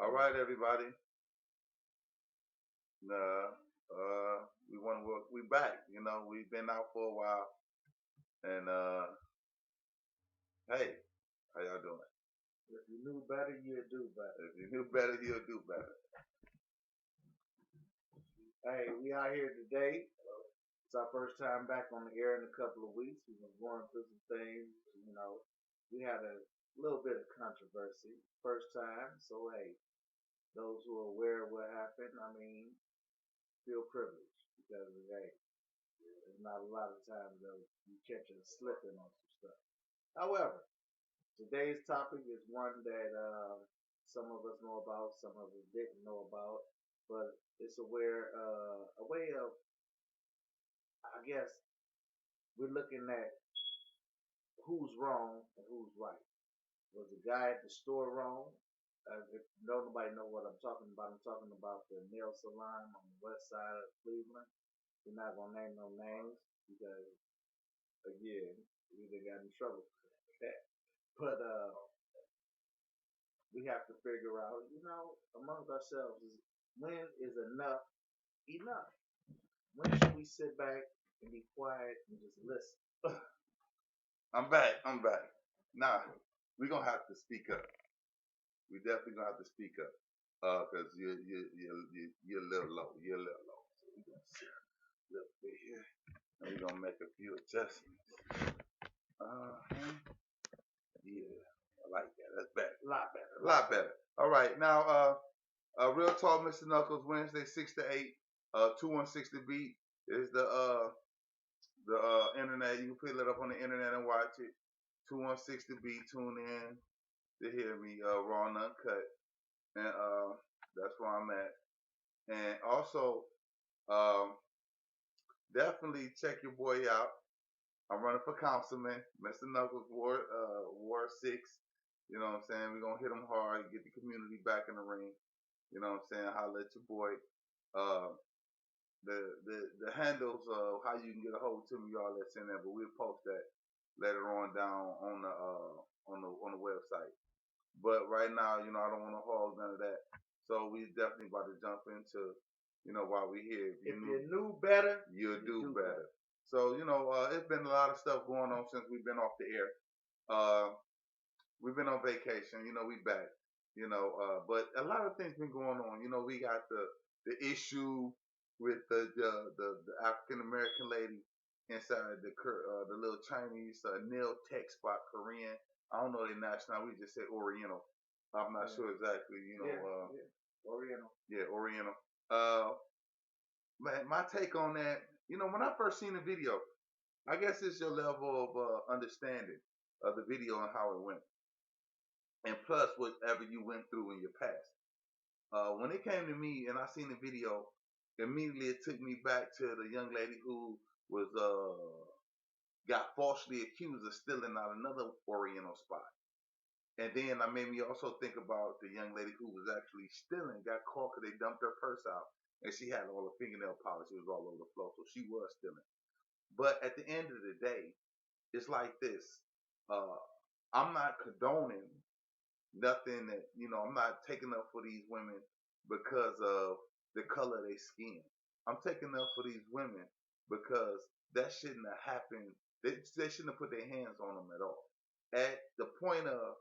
All right, everybody. We want to work. We back. We've been out for a while, and hey, how y'all doing? If you knew better, you'd do better. If you knew better, you'll do better. Hey, we out here today. It's our first time back on the air in a couple of weeks. We've been going through some things. We had a little bit of controversy first time. So hey, those who are aware of what happened, feel privileged because hey, there's not a lot of times that you catch us slipping on some stuff. However, today's topic is one that some of us know about, some of us didn't know about, but it's a way of, I guess, we're looking at who's wrong and who's right. Was the guy at the store wrong? If nobody know what I'm talking about, I'm talking about the nail salon on the west side of Cleveland. We're not gonna name no names because again, we done got in trouble for that. But we have to figure out, amongst ourselves, when is enough enough? When should we sit back and be quiet and just listen? I'm back. Nah, we're gonna have to speak up. We definitely gonna have to speak up. Cause you're a little low. You're a little low. So we're gonna sit a little bit here, and we're gonna make a few adjustments. Yeah, I like that. That's better. A lot better. A lot better. All right, now, Real Talk, Mr. Knuckles, Wednesday 6 to 8. 216 Beat is the internet. You can pull it up on the internet and watch it. 216 Beat. Tune in to hear me raw and uncut, and that's where I'm at. And also, definitely check your boy out. I'm running for councilman, Mr. Knuckles, Ward 6. You know what I'm saying? We're gonna hit them hard, get the community back in the ring. You know what I'm saying? Holla at your boy. The handles of how you can get a hold to me, all that's in there, but we'll post that later on down on the website. But right now, I don't want to hog none of that. So we definitely about to jump into, while we here. If you knew better, you'll do better. So, it's been a lot of stuff going on since we've been off the air. We've been on vacation, we back, but a lot of things been going on. We got the issue with the African American lady inside the little Chinese nail tech spot, Korean. I don't know their nationality. We just said Oriental. I'm not sure exactly. Oriental. Yeah, Oriental. My take on that, when I first seen the video, I guess it's your level of understanding of the video and how it went, and plus whatever you went through in your past. When it came to me and I seen the video, immediately it took me back to the young lady who was got falsely accused of stealing out another Oriental spot. And then that made me also think about the young lady who was actually stealing, got caught because they dumped her purse out, and she had all the fingernail polish. It was all over the floor, so she was stealing. But at the end of the day, it's like this. I'm not condoning nothing that, I'm not taking up for these women because of the color of their skin. I'm taking up for these women because that shouldn't have happened. They shouldn't have put their hands on them at all. At the point of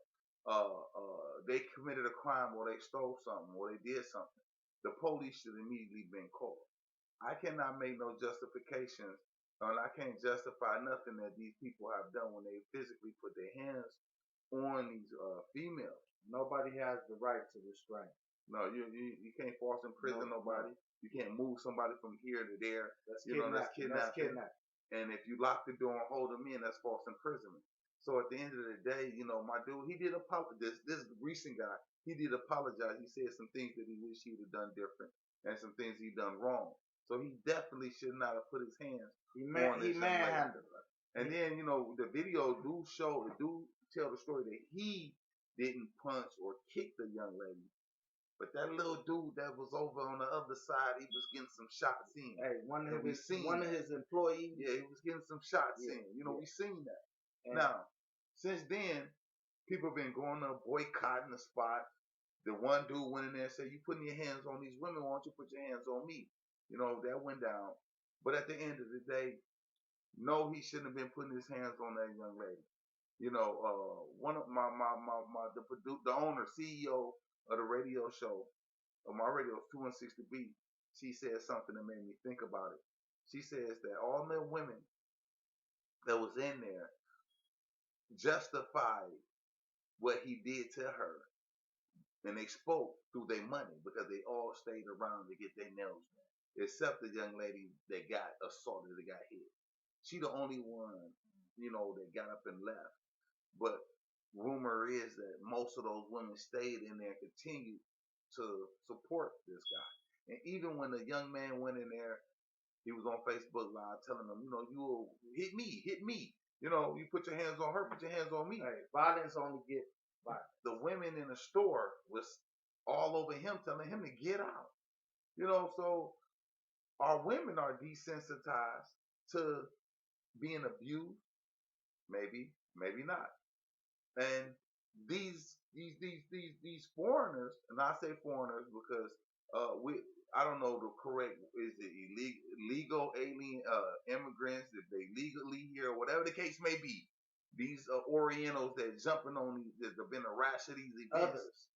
they committed a crime or they stole something or they did something, the police should immediately been called. I cannot make no justifications, and I can't justify nothing that these people have done when they physically put their hands on these females. Nobody has the right to restrain. No, you can't force imprison nobody. You can't move somebody from here to there. That's kidnapping. And if you lock the door and hold them in, that's false imprisonment. So at the end of the day, my dude, he did apologize. This recent guy, he did apologize. He said some things that he wished he would have done different and some things he done wrong. So he definitely should not have put his hands on this. He manhandled her. And then, the video do tell the story that he didn't punch or kick the young lady. But that little dude that was over on the other side, he was getting some shots in. Hey, one of his employees. Yeah, he was getting some shots in. We seen that. And now, since then, people have been going up boycotting the spot. The one dude went in there and said, "You putting your hands on these women? Why don't you put your hands on me?" That went down. But at the end of the day, no, he shouldn't have been putting his hands on that young lady. One of the owner, CEO of the radio show, of my radio 260 Beat, she said something that made me think about it. She says that all the women that was in there justified what he did to her, and they spoke through their money because they all stayed around to get their nails done, except the young lady that got assaulted, that got hit. She the only one, that got up and left. But rumor is that most of those women stayed in there and continued to support this guy. And even when the young man went in there, he was on Facebook Live telling them, you will hit me. You put your hands on her, put your hands on me. Hey, violence only get violence. The women in the store was all over him, telling him to get out. So our women are desensitized to being abused, maybe not. And these foreigners, and I say foreigners because I don't know the correct, is it illegal alien immigrants, if they legally here or whatever the case may be. These Orientals that jumping on these, that have been a rash of these events.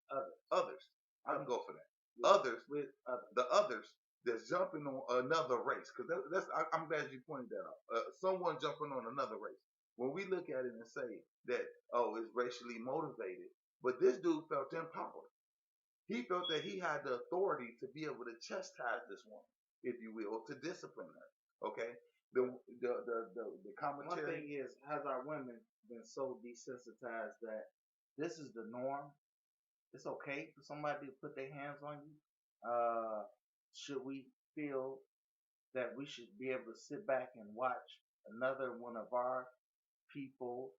Others. I can go for that. Yeah. Others. The others that's jumping on another race, because I'm glad you pointed that out. Someone jumping on another race. When we look at it and say that, it's racially motivated, but this dude felt empowered. He felt that he had the authority to be able to chastise this woman, if you will, to discipline her. Okay. The commentary. One thing is, has our women been so desensitized that this is the norm? It's okay for somebody to put their hands on you. Should we feel that we should be able to sit back and watch another one of our people,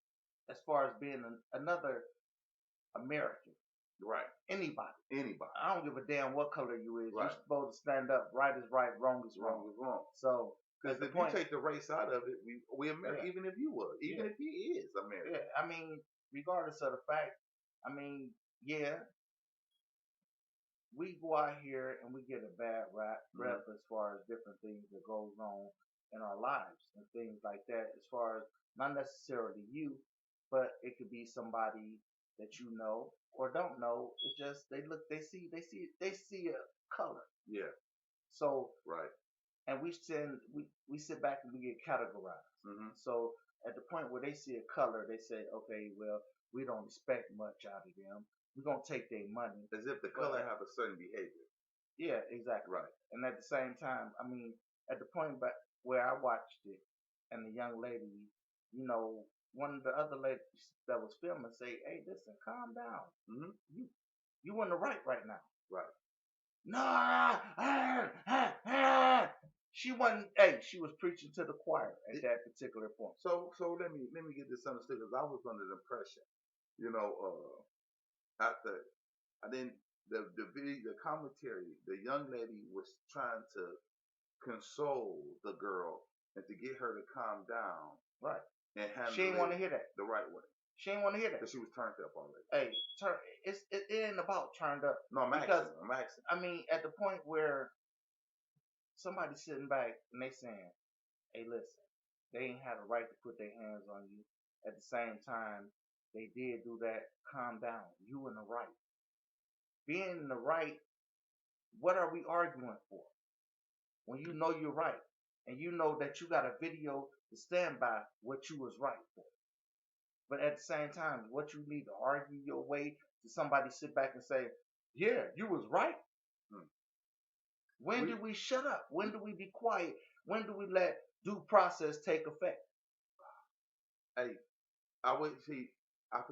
as far as being another American? Right. Anybody. I don't give a damn what color you is. Right. You're supposed to stand up. Right is right. Wrong is wrong. So, because if you take the race out of it, we American. Yeah. Even if you would, even if he is American. Yeah. I mean, regardless of the fact, we go out here and we get a bad rep as far as different things that goes on in our lives and things like that. As far as not necessarily you, but it could be somebody that you know or don't know. It's just they see a color. Yeah. So right. And we sit back and we get categorized. Mm-hmm. So at the point where they see a color, they say, okay, well, we don't expect much out of them. We're gonna take their money. As if the color have a certain behavior. Yeah, exactly. Right. And at the same time, at the point where I watched it, and the young lady, one of the other ladies that was filming say, "Hey, listen, calm down. Mm-hmm. You in the right now." Right. No, she wasn't. Hey, she was preaching to the choir at that particular point. So let me get this understood, because I was under the impression, after the commentary, the young lady was trying to console the girl and to get her to calm down. Right. And she didn't want to hear that the right way. She didn't want to hear that because she was turned up already. Hey, it ain't about turned up. No, I'm asking. At the point where somebody's sitting back and they saying, "Hey, listen, they ain't had a right to put their hands on you." At the same time, they did do that. Calm down. You in the right. Being in the right, what are we arguing for? When you know you're right, and you know that you got a video to stand by what you was right for. But at the same time, what you need to argue your way to somebody sit back and say, "Yeah, you was right." When do we shut up? When do we be quiet? When do we let due process take effect? Hey, I wish I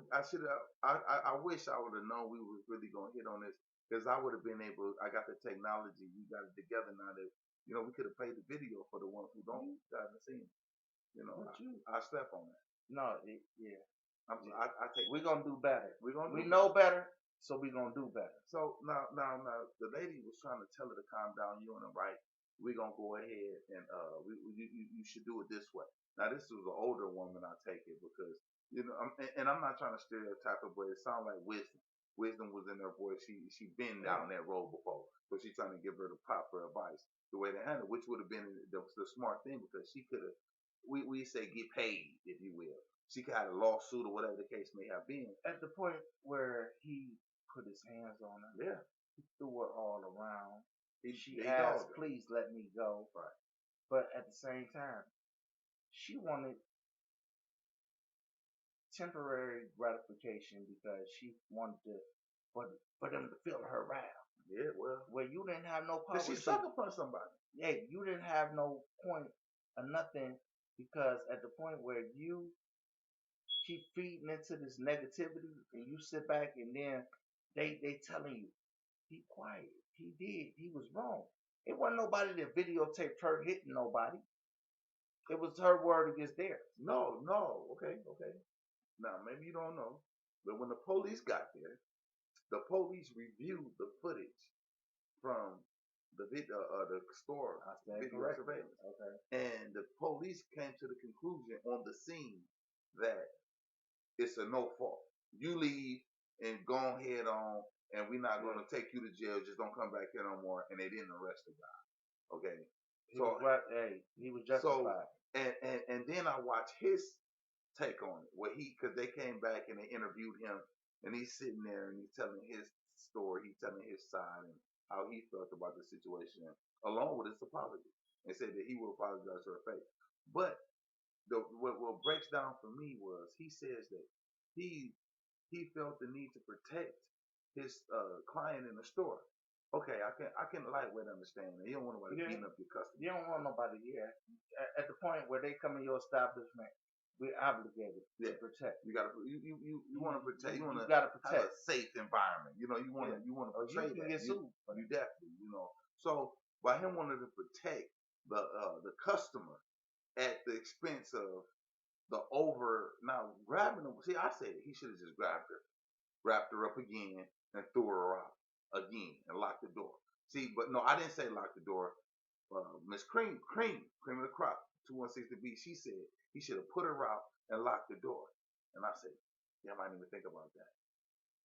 wish I would have known we was really gonna hit on this, because I would have been able. I got the technology. We got it together now that we could have played the video for the ones who haven't seen it. I step on that. No, yeah. I take. We're gonna do better. We know better, so we're gonna do better. So now, the lady was trying to tell her to calm down. You on the right. We're gonna go ahead and you should do it this way. Now this was an older woman. I take it because and I'm not trying to stereotype her, but it sounds like wisdom. wisdom was in her voice. She been down that road before, so she's trying to give her the proper advice, the way to handle, which would have been the smart thing because she could have. We say get paid, if you will. She could have a lawsuit or whatever the case may have been. At the point where he put his hands on her, Yeah, he threw her all around. She they asked, dogged her. "Please let me go." Right. But at the same time, she wanted temporary gratification because she wanted to for them to feel her wrath. Yeah, well, Where you didn't have no power. cause she sucker punched somebody. Yeah, you didn't have no point or nothing because at the point where you keep feeding into this negativity and you sit back and then they telling you, be quiet. He was wrong. It wasn't nobody that videotaped her hitting nobody. It was her word against theirs. No, okay. Now maybe you don't know, but when the police got there, the police reviewed the footage from the store video surveillance, Okay. and the police came to the conclusion on the scene that it's a no fault. You leave and go ahead on, and we're not going to take you to jail. Just don't come back here no more. And they didn't arrest the guy. Okay. He was justified. So and then I watched his take on it, where because they came back and they interviewed him, and he's sitting there and he's telling his story, he's telling his side and how he felt about the situation, along with his apology, and said that he will apologize to her face. But what breaks down for me was he says that he felt the need to protect his client in the store. Okay, I can lightweight understand that. You don't want nobody beating up your customer. You don't want nobody here. At the point where they come in your establishment, we're obligated to protect. You gotta you want to protect. You want to have a safe environment. You know, you want to portray you can that. Get sued. You definitely, So by him wanting to protect the customer at the expense of the now grabbing her. See, I said he should have just wrapped her up again, and threw her out again and locked the door. See, but no, I didn't say lock the door. Miss Cream of the Crop, 216B, she said he should have put her out and locked the door. And I said, yeah, I might even think about that.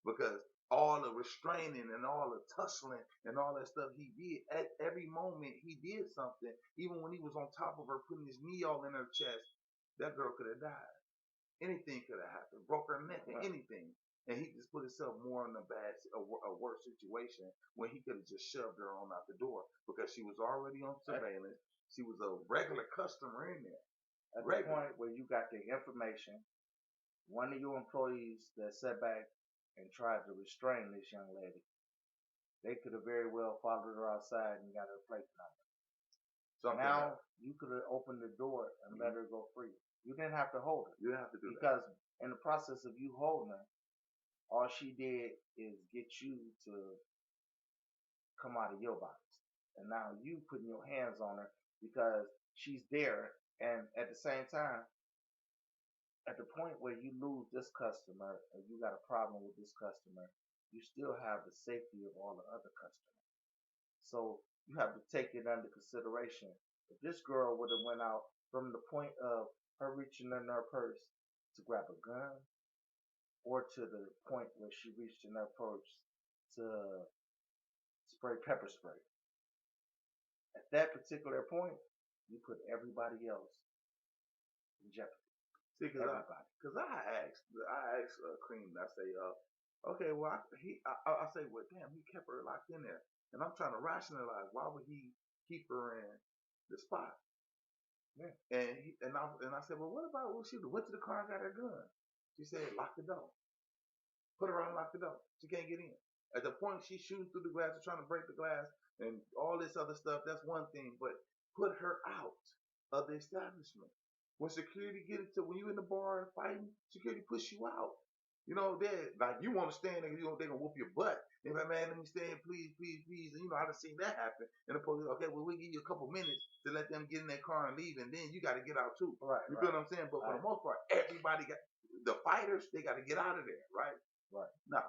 Because all the restraining and all the tussling and all that stuff he did, at every moment he did something, even when he was on top of her, putting his knee all in her chest, that girl could have died. Anything could have happened, broke her neck, or anything. And he just put himself more in a worse situation when he could have just shoved her on out the door because she was already on surveillance. She was a regular customer in there. At the point where you got the information, one of your employees that sat back and tried to restrain this young lady, they could have very well followed her outside and got her plate number. So now you could have opened the door and let her go free. You didn't have to hold her. You didn't have to do because in the process of you holding her, all she did is get you to come out of your box. And now you putting your hands on her because she's there. And at the same time, at the point where you lose this customer or you got a problem with this customer, you still have the safety of all the other customers. So you have to take it under consideration. If this girl would have went out from the point of her reaching in her purse to grab a gun, or to the point where she reached in her purse to spray pepper spray. At that particular point, you put everybody else in jeopardy. See, because I asked Cream, I say, okay, well, I say, well, damn, he kept her locked in there, and I'm trying to rationalize why would he keep her in the spot? Yeah. And I said, well, what about when she went to the car and got her gun? She said, lock the door. Put her on, lock the door. She can't get in. At the point she shooting through the glass and trying to break the glass and all this other stuff, that's one thing. But put her out of the establishment. When security when you in the bar fighting, security push you out. You know, you want to stand there, they're going to whoop your butt. They're like, man, let me stand, please. And I done seen that happen. And the police, okay, well, we'll give you a couple minutes to let them get in their car and leave, and then you got to get out too. Right. You feel what I'm saying? But for the most part, everybody the fighters, they got to get out of there, right? Right. Now,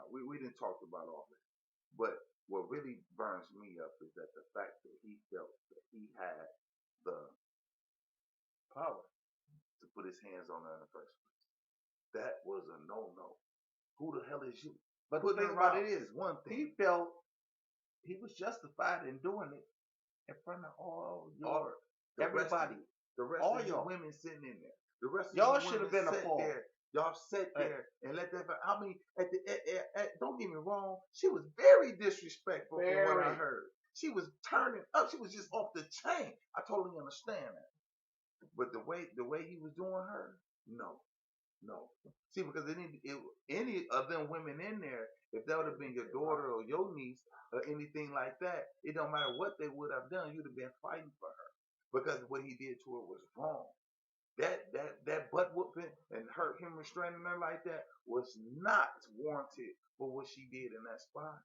we didn't talk about all this. But what really burns me up is that the fact that he felt that he had the power to put his hands on her in the first place. That was a no-no. Who the hell is you? But the Putting thing her about out it is, is one thing. he felt he was justified in doing it in front of all your everybody, the rest all of you y'all. women sitting in there. The rest of Y'all you should have women been sat appalled. there. Y'all sat there and let that. I mean, don't get me wrong. She was very disrespectful from what I heard. She was turning up. She was just off the chain. I totally understand that. But the way he was doing her, no. See, because any of them women in there, if that would have been your daughter or your niece or anything like that, it don't matter what they would have done, you'd have been fighting for her because what he did to her was wrong. That butt whooping and him restraining her like that was not warranted for what she did in that spot.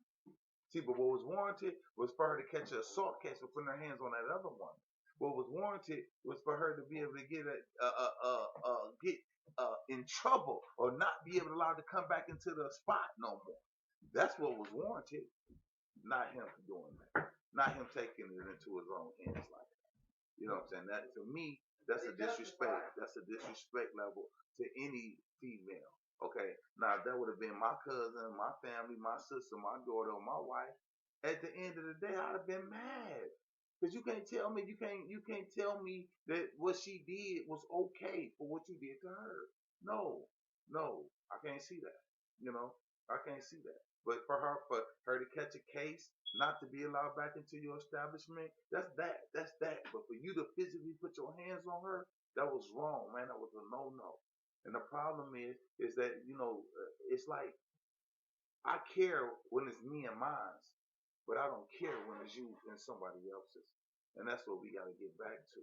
See, but what was warranted was for her to catch an assault case for putting her hands on that other one. What was warranted was for her to be able to get in trouble or not be able to allow to come back into the spot no more. That's what was warranted, not him doing that, not him taking it into his own hands like that. You know what I'm saying? That to me, that's a disrespect. That's a disrespect level to any female. Okay, now if that would have been my cousin, my family, my sister, my daughter, or my wife. At the end of the day, I'd have been mad. Cause you can't tell me you can't tell me that what she did was okay for what you did to her. No, I can't see that. You know, I can't see that. But for her to catch a case, not to be allowed back into your establishment, that's that. But for you to physically put your hands on her, that was wrong, man. That was a no. And the problem is that it's like I care when it's me and mine, but I don't care when it's you and somebody else's. And that's what we got to get back to.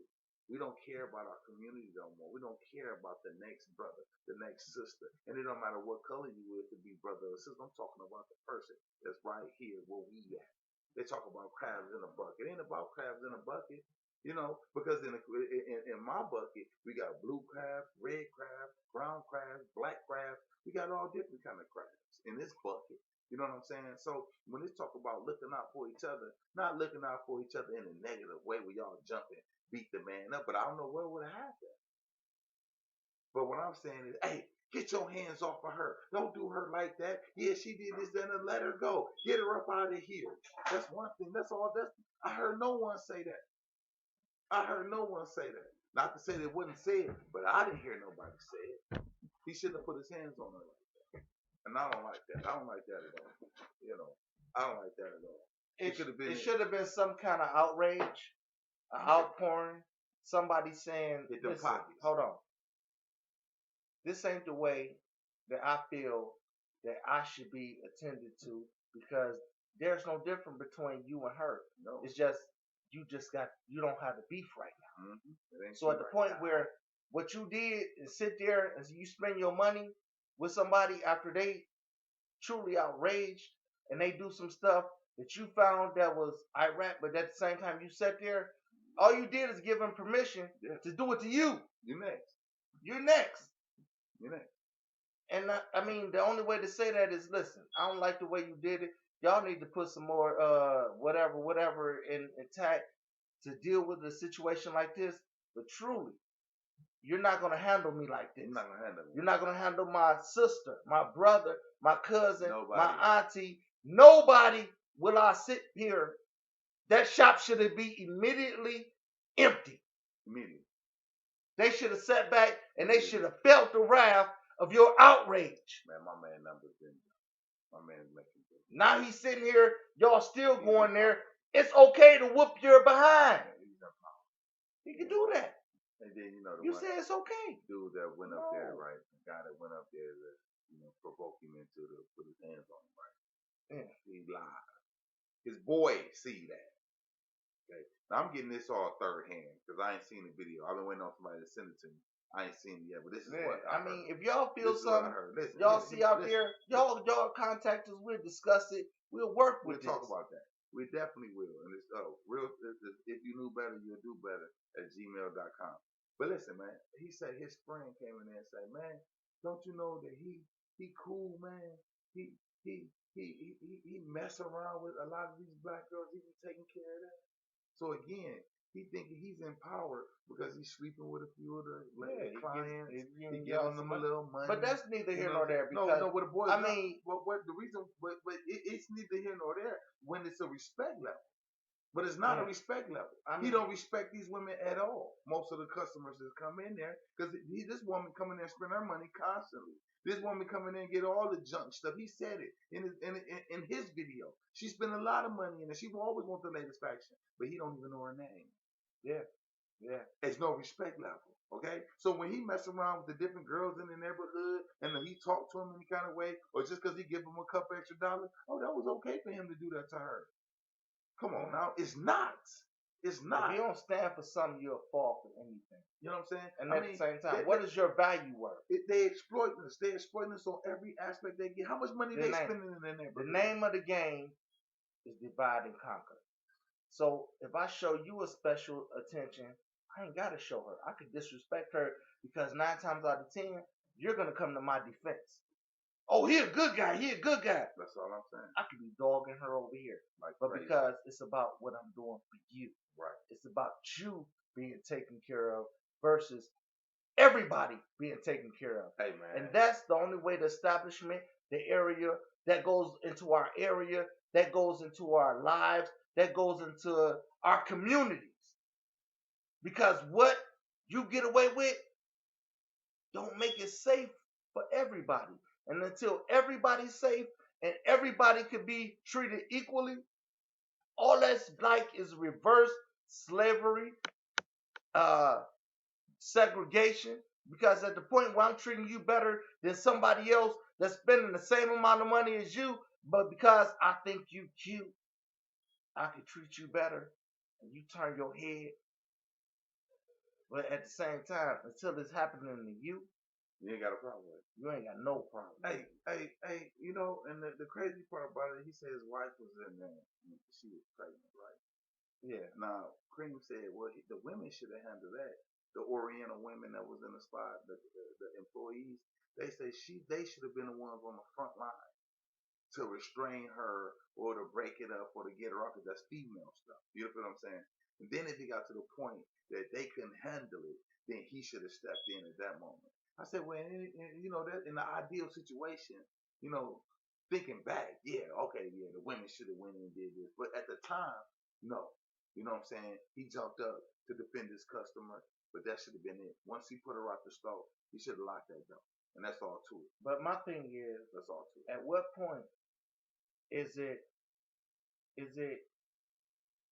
We don't care about our community no more. We don't care about the next brother, the next sister. And it don't matter what color you is to be brother or sister. I'm talking about the person that's right here where we at. They talk about crabs in a bucket. It ain't about crabs in a bucket. Because in my bucket, we got blue crabs, red crabs, brown crabs, black crabs. We got all different kind of crabs in this bucket. You know what I'm saying? So when they talk about looking out for each other, not looking out for each other in a negative way where y'all jumping, beat the man up, but I don't know what would have happened. But what I'm saying is, hey, get your hands off of her. Don't do her like that. Yeah, she did this, then let her go. Get her up out of here. That's one thing. That's all. I heard no one say that. Not to say that it wasn't said, but I didn't hear nobody say it. He shouldn't have put his hands on her like that. And I don't like that. I don't like that at all. I don't like that at all. It should have been some kind of outrage, an outpouring, somebody saying, listen, hold on. This ain't the way that I feel that I should be attended to, because there's no difference between you and her. No. It's just you don't have the beef right now. Mm-hmm. So at the point where what you did is sit there and you spend your money with somebody after they truly outraged and they do some stuff that you found that was irate, but at the same time you sat there, all you did is give them permission to do it to you. You're next. You're next. And I mean, the only way to say that is, listen, I don't like the way you did it. Y'all need to put some more whatever intact to deal with a situation like this. But truly, you're not gonna handle me like this. You're not gonna handle me. You're not gonna handle my sister, my brother, my cousin, Nobody. my auntie. Nobody will I sit here. That shop should be immediately empty. Immediately. They should have sat back and they should have felt the wrath of your outrage. Man, my man numbers in. My man's making good. Now he's sitting here, y'all still going there. It's okay to whoop your behind. He can do that. And then you say it's okay. Dude that went up there, right? The guy that went up there to provoke him into put his hands on him, right? Yeah. He lied. His boy see that. Okay. Now I'm getting this all third hand because I ain't seen the video. I've been waiting on somebody to send it to me. I ain't seen it yet, but this is what I mean, if y'all feel something, listen, y'all see out there, y'all contact us. We'll discuss it. We'll work with We'll talk about that. We definitely will. And it's if you knew better, you'll do better @gmail.com. But listen, man, he said his friend came in there and said, man, don't you know that he cool, man? He mess around with a lot of these black girls. He be taking care of that. So again, he thinking he's empowered because he's sleeping with a few of the clients. He giving giving them a little money. But that's neither here You nor know, there because no, with the boys. I mean, what the reason? But it's neither here nor there when it's a respect level. But it's not a respect level. He don't respect these women at all. Most of the customers that come in there, because this woman come in there and spend her money constantly. This woman come in there and get all the junk stuff. He said it in his video. She spent a lot of money in it. She will always want the latest fashion, but he don't even know her name. Yeah. There's no respect level. Okay, so when he mess around with the different girls in the neighborhood and he talk to them any kind of way, or just because he give them a couple extra dollars, oh, that was okay for him to do that to her. Come on now, it's not. It's not. If you don't stand for something, you'll fall for anything. You know what I'm saying? And at the same time, what is your value worth? They exploit us. They exploit us on every aspect they get. How much money they spending in their neighborhood? The name of the game is divide and conquer. So if I show you a special attention, I ain't gotta show her. I could disrespect her because 9 times out of 10, you're gonna come to my defense. Oh, he a good guy. He a good guy. That's all I'm saying. I could be dogging her over here, but because it's about what I'm doing for you. Right. It's about you being taken care of versus everybody being taken care of. Hey man. And that's the only way the establishment, the area that goes into our area, that goes into our lives, that goes into our communities. Because what you get away with don't make it safe for everybody. And until everybody's safe and everybody can be treated equally, all that's like is reverse slavery, segregation. Because at the point where I'm treating you better than somebody else that's spending the same amount of money as you, but because I think you cute, I can treat you better, and you turn your head. But at the same time, until it's happening to you, you ain't got a problem with it. You ain't got no problem. Hey, you know, and the crazy part about it, he said his wife was in there. She was pregnant, right? Yeah. Now, Cream said, well, the women should have handled that. The Oriental women that was in the spot, the employees, they say they should have been the ones on the front line to restrain her or to break it up or to get her off, because that's female stuff. You know what I'm saying? And then if it got to the point that they couldn't handle it, then he should have stepped in at that moment. I said, well, you know, that in the ideal situation, you know, thinking back, the women should have went and did this. But at the time, no. You know what I'm saying? He jumped up to defend his customer, but that should have been it. Once he put her out the store, he should have locked that door. And that's all to it. But my thing is, that's all to it. At what point is it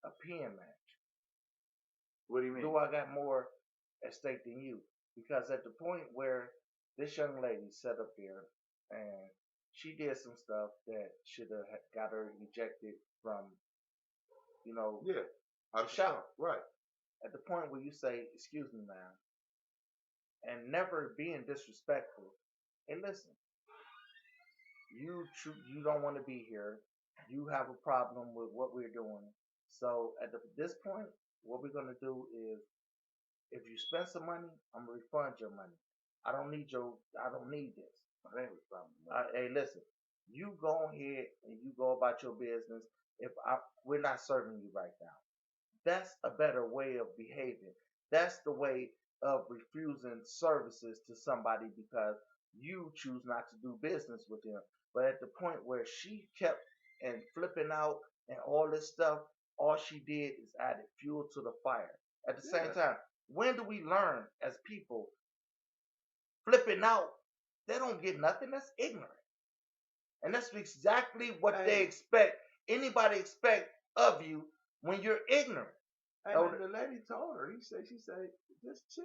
a pen match? What do you mean? Do I got more at stake than you? Because at the point where this young lady sat up there and she did some stuff that should have got her ejected from, you know, the shop. Right. At the point where you say, excuse me, ma'am, and never being disrespectful. Hey, listen, you don't want to be here. You have a problem with what we're doing. So at this point, what we're going to do is, if you spend some money, I'm gonna refund your money. I don't need this. Hey, listen, you go ahead and you go about your business. We're not serving you right now. That's a better way of behaving. That's the way of refusing services to somebody because you choose not to do business with them. But at the point where she kept and flipping out and all this stuff, all she did is added fuel to the fire. At the same time, when do we learn as people flipping out? They don't get nothing. That's ignorant. And that's exactly what they expect. Anybody expect of you when you're ignorant. Hey, the lady told her, she said, just chill.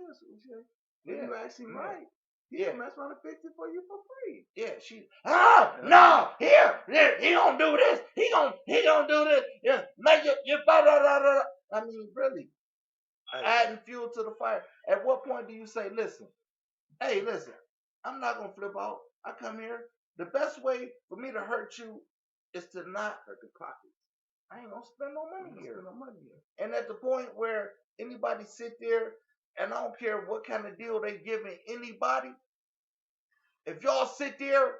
When you ask him right, he can mess around and fix it for you for free. Yeah, no, here, he gonna do this. He gonna do this. Yeah, make you I mean, really. Adding fuel to the fire. At what point do you say, listen, I'm not going to flip out. I come here. The best way for me to hurt you is to not hurt the pockets. I ain't going to spend no money here. And at the point where anybody sit there, and I don't care what kind of deal they giving anybody, if y'all sit there,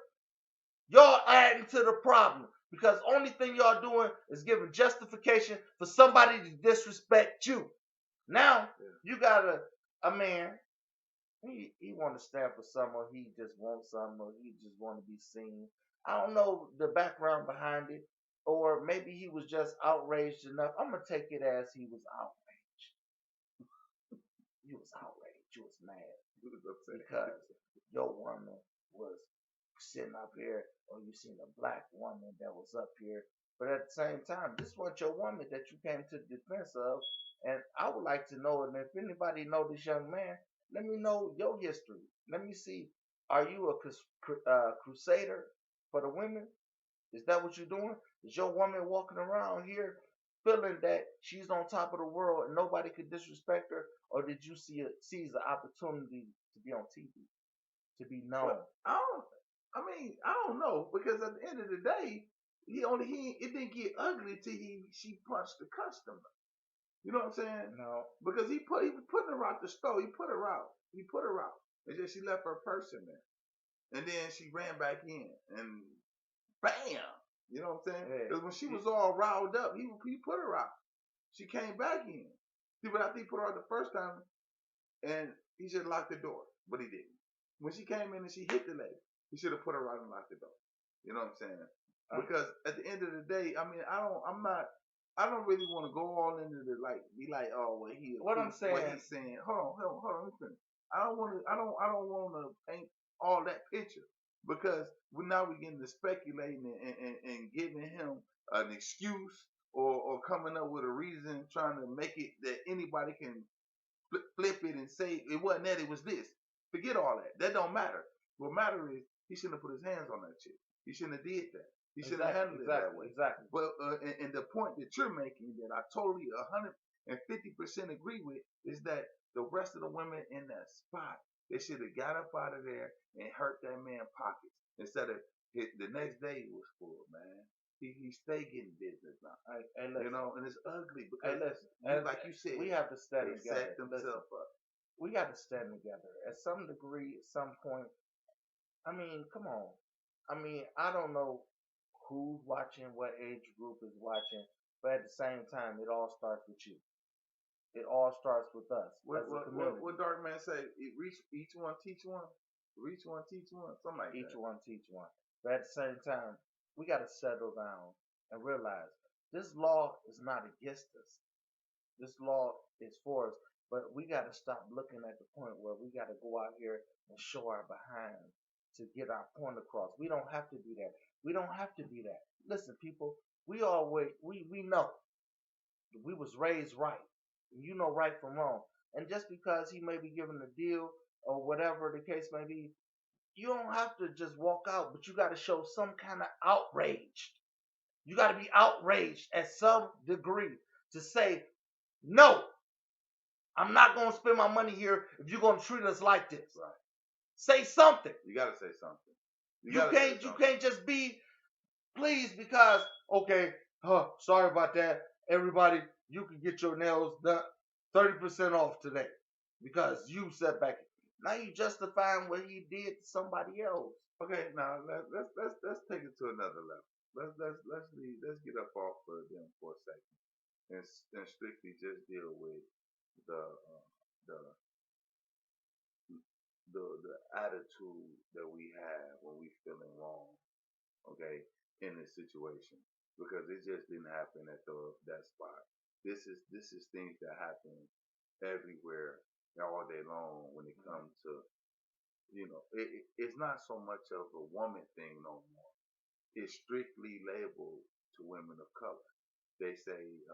y'all adding to the problem. Because only thing y'all doing is giving justification for somebody to disrespect you. Now Yeah. you got a man. He want to stand for something, or he just wants something, or he just want to be seen. I don't know the background behind it, or maybe he was just outraged enough. I'm gonna take it as he was outraged. You was outraged. You was mad because your woman was sitting up here, or you seen a black woman that was up here. But at the same time, this wasn't your woman that you came to the defense of. And I would like to know, and if anybody know this young man, let me know your history. Let me see. Are you a crusader for the women? Is that what you're doing? Is your woman walking around here feeling that she's on top of the world and nobody could disrespect her, or did you seize the opportunity to be on TV, to be known? Well, I don't know, because at the end of the day, it didn't get ugly till she punched the customer. You know what I'm saying? No. Because he was putting her out the store. He put her out. And then she left her purse in there. And then she ran back in and bam. You know what I'm saying? Yeah. Because when she was all riled up, he put her out. She came back in. See, but I think he put her out the first time and he should have locked the door, but he didn't. When she came in and she hit the lady, he should have put her out and locked the door. You know what I'm saying? Because at the end of the day, I mean, I don't really want to go all into the be like, oh, well, What I'm saying. what he's saying. Hold on, let me finish. I don't want to paint all that picture, because now we're getting to speculating and giving him an excuse, or coming up with a reason, trying to make it that anybody can flip it and say it wasn't that, it was this. Forget all that. That don't matter. What matter is he shouldn't have put his hands on that chick. He shouldn't have did that. He shouldn't have handled it that way. Exactly. But and the point that you're making, that I totally 150% agree with, is that the rest of the women in that spot, they should have got up out of there and hurt that man pockets, instead of the next day was full, man. He stay getting business now. You know, and it's ugly because, like you said, we have to stand together. Set themselves up. We got to stand together at some degree, at some point. I mean, come on. I mean, I don't know who's watching, what age group is watching, but at the same time, it all starts with you. It all starts with us. What Dark Man say? Reach each one, teach one. Reach one, teach one. Something like each that. one, teach one. But at the same time, we got to settle down and realize this law is not against us. This law is for us. But we got to stop looking at the point where we got to go out here and show our behind to get our point across. We don't have to do that. We don't have to be that. Listen, people, we know we was raised right. You know right from wrong. And just because he may be given a deal or whatever the case may be, you don't have to just walk out, but you got to show some kind of outrage. You got to be outraged at some degree to say, no, I'm not going to spend my money here if you're going to treat us like this. Right. Say something. You got to say something. You can't just be pleased because, okay, sorry about that. Everybody, you can get your nails done 30% off today because you set back. Now you justifying what he did to somebody else. Okay, now let's take it to another level. Let's get up off of them for a second and strictly just deal with the attitude that we have when we feeling wrong. Okay, in this situation, because it just didn't happen at that spot. This is things that happen everywhere all day long when it comes to, it's not so much of a woman thing no more. It's strictly labeled to women of color. They say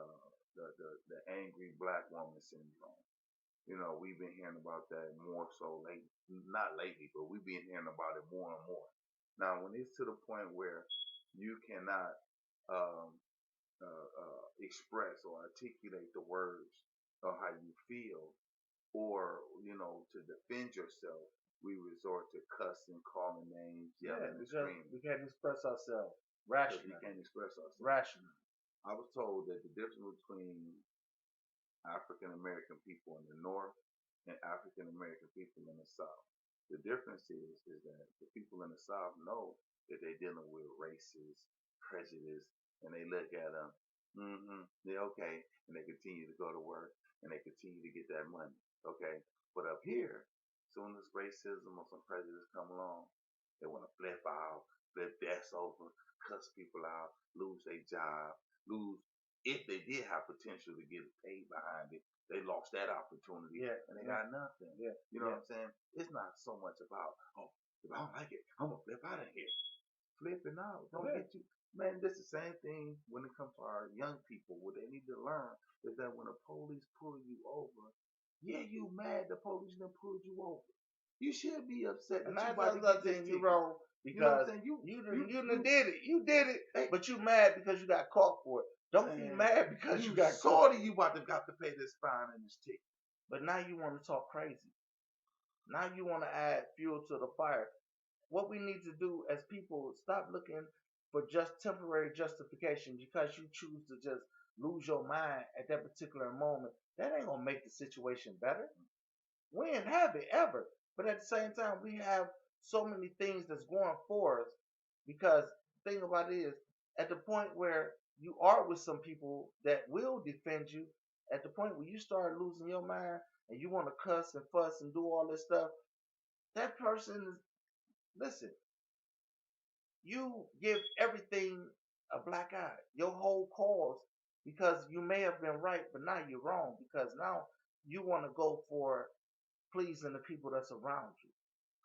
the angry black woman syndrome. We've been hearing about that more so lately. Not lately, but we've been hearing about it more and more. Now, when it's to the point where you cannot express or articulate the words of how you feel, or to defend yourself, we resort to cussing, calling names, yelling, and screaming. We can't express ourselves rationally. We can't express ourselves rationally. I was told that the difference between African American people in the North and African American people in the South, the difference is that the people in the South know that they're dealing with racist prejudice, and they look at them Yeah, okay. And they continue to go to work and they continue to get that money. Okay. But up here, as soon as racism or some prejudice come along, they want to flip out, flip desks over, cuss people out, lose their job, lose if they did have potential to get paid behind it, they lost that opportunity and they got nothing. You know what I'm saying? It's not so much about, oh, if I don't like it, I'm gonna flip out of here. Flipping out. Don't get you. Man, this is the same thing when it comes to our young people. What they need to learn is that when the police pull you over, yeah, you mad the police done pulled you over. You should be upset that you about to get this you ticket. wrong You know what because I'm saying? you did it. You did it, but you mad because you got caught for it. Don't be mad because you got caught. You about to got to pay this fine and this ticket. But now you want to talk crazy. Now you want to add fuel to the fire. What we need to do as people, stop looking for just temporary justification because you choose to just lose your mind at that particular moment. That ain't gonna make the situation better. We ain't have it ever. But at the same time, we have so many things that's going for us because the thing about it is, at the point where you are with some people that will defend you, at the point where you start losing your mind and you want to cuss and fuss and do all this stuff, that person is, listen, you give everything a black eye, your whole cause, because you may have been right, but now you're wrong because now you want to go for pleasing the people that's around you.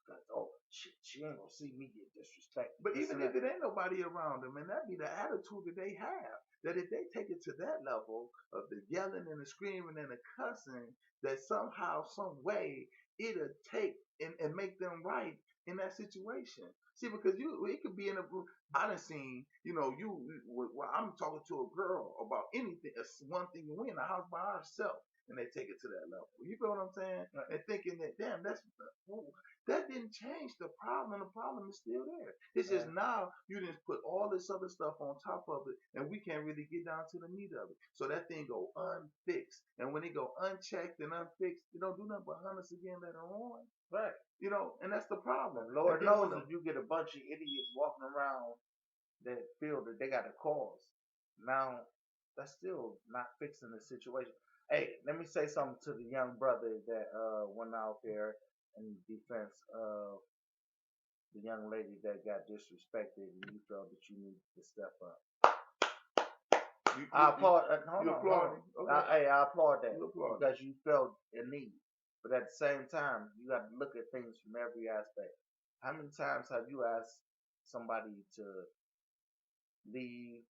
Because, oh, she ain't gonna see me get disrespected. But even if it ain't nobody around them, and that be the attitude that they have, that if they take it to that level of the yelling and the screaming and the cussing, that somehow, some way, it'll take and make them right in that situation. See, because it could be in a group. I done seen, well, I'm talking to a girl about anything, one thing, we in the house by ourselves, and they take it to that level. You feel what I'm saying? And thinking that, damn, that didn't change the problem. The problem is still there. It's just now you just put all this other stuff on top of it, and we can't really get down to the meat of it. So that thing go unfixed, and when it go unchecked and unfixed, you don't do nothing but hunt us again later on. Right. And that's the problem. Lord knows if you get a bunch of idiots walking around that feel that they got a cause, now that's still not fixing the situation. Hey, let me say something to the young brother that went out there in defense of the young lady that got disrespected, and you felt that you needed to step up. I applaud. I applaud that because you felt a need. But at the same time, you got to look at things from every aspect. How many times have you asked somebody to leave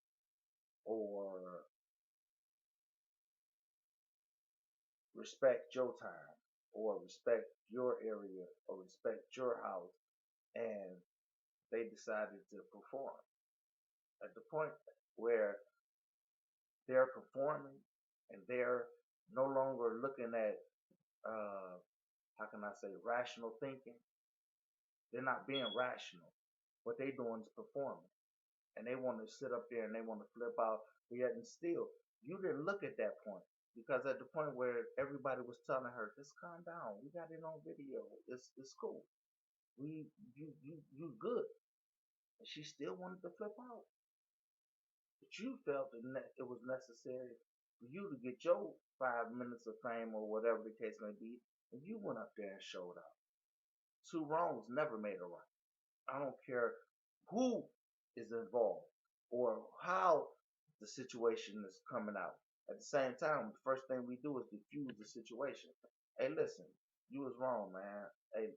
or respect your time or respect your area or respect your house, and they decided to perform at the point where they're performing and they're no longer looking at how can I say rational thinking. They're not being rational. What they doing is performing, and they want to sit up there and they want to flip out. But yet and still, you didn't look at that point because at the point where everybody was telling her, "Just calm down. We got it on video. It's cool. You good," and she still wanted to flip out. But you felt it was necessary for you to get your 5 minutes of fame or whatever the case may be, and you went up there and showed up. Two wrongs never made a right. I don't care who is involved or how the situation is coming out. At the same time, the first thing we do is diffuse the situation. Hey, listen, you was wrong, man. Hey,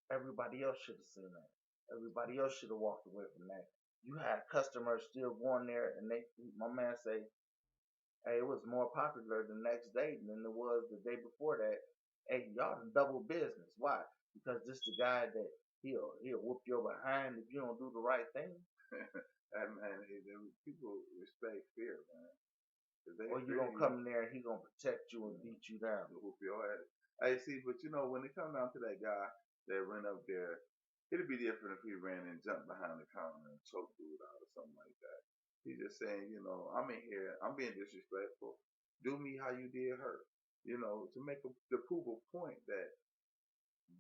everybody else should have seen that. Everybody else should have walked away from that. You had customers still going there, and my man say, hey, it was more popular the next day than it was the day before that. Hey, y'all double business. Why? Because this the guy that he'll whoop your behind if you don't do the right thing. Man, people respect fear, man. Or you gonna come in there and he gonna protect you and beat you down. Whoop your ass. Hey, see, but when it comes down to that guy that ran up there, it'd be different if he ran and jumped behind the counter and choked dude out or something like that. He's just saying, I'm in here, I'm being disrespectful. Do me how you did her. To make to prove a point that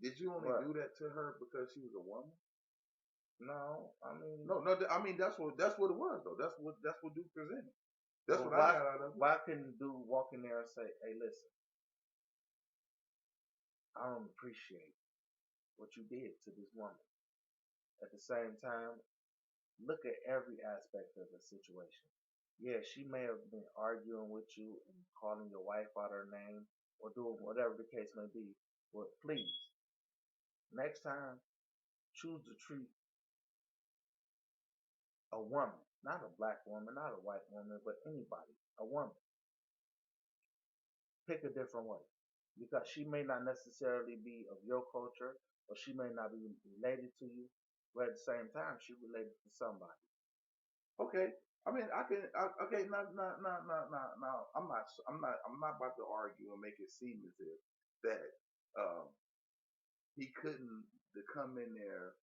did you only do that to her because she was a woman? No, I mean no. I mean that's what it was though. That's what Duke presented. That's Well, what I got out of it. why couldn't dude walk in there and say, "Hey, listen, I don't appreciate what you did to this woman." At the same time, look at every aspect of the situation. Yeah, she may have been arguing with you and calling your wife out her name or doing whatever the case may be. But please, next time, choose to treat a woman, not a black woman, not a white woman, but anybody, a woman, pick a different way. Because she may not necessarily be of your culture or she may not be related to you, but at the same time, she related to somebody. Okay. I mean, okay. Now. I'm not about to argue and make it seem as if that um, he couldn't to come in there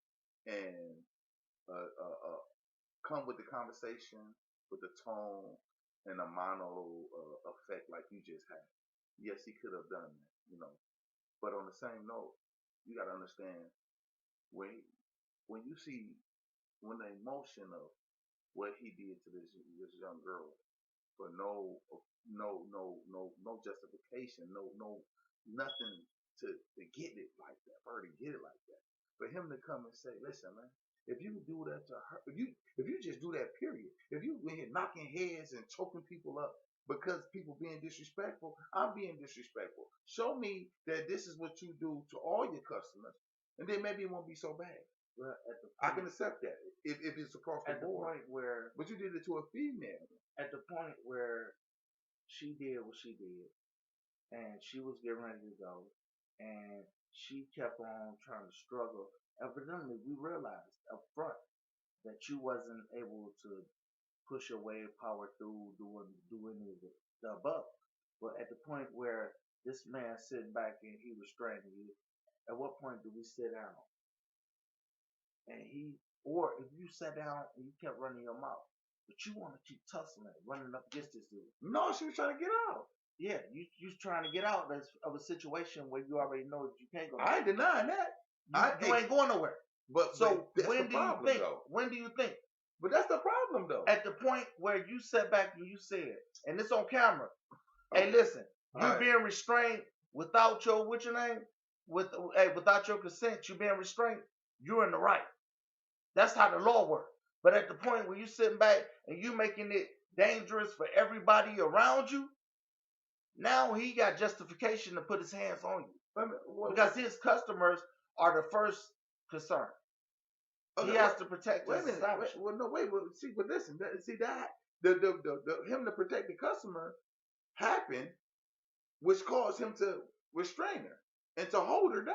and uh, uh, uh, come with the conversation, with the tone and a monologue effect like you just had. Yes, he could have done that, you know. But on the same note, you got to understand when when you see when the emotion of what he did to this young girl for no justification, no nothing to get it like that, for her to get it like that. For him to come and say, listen, man, if you do that to her, if you just do that, period, if you went here knocking heads and choking people up because people being disrespectful, I'm being disrespectful. Show me that this is what you do to all your customers, and then maybe it won't be so bad. Well, I can accept that if it's across the at the board. point where But you did it to a female. at the point where she did what she did and she was getting ready to go and she kept on trying to struggle. Evidently we realized up front that you wasn't able to push your way, power through, do any of the above. But at the point where this man sitting back and he restraining you, at what point do we sit down? And or if you sat down and you kept running your mouth, but you want to keep tussling, running up against this dude. No, she was trying to get out. Yeah, you trying to get out of a situation where you already know that you can't go. I ain't denying that. You ain't going nowhere. But So that's when the do you problem, think? though. When do you think? But that's the problem, though. At the point where you sat back and you said, and it's on camera. Hey, listen, you're All right. being restrained without your what's your name? Without your consent, you're being restrained. You're in the right. That's how the law works. But at the point where you sitting back and you making it dangerous for everybody around you, now he got justification to put his hands on you. Because his customers are the first concern. Okay, he has to protect his establishment. But listen, see that the him to protect the customer happened, which caused him to restrain her and to hold her down.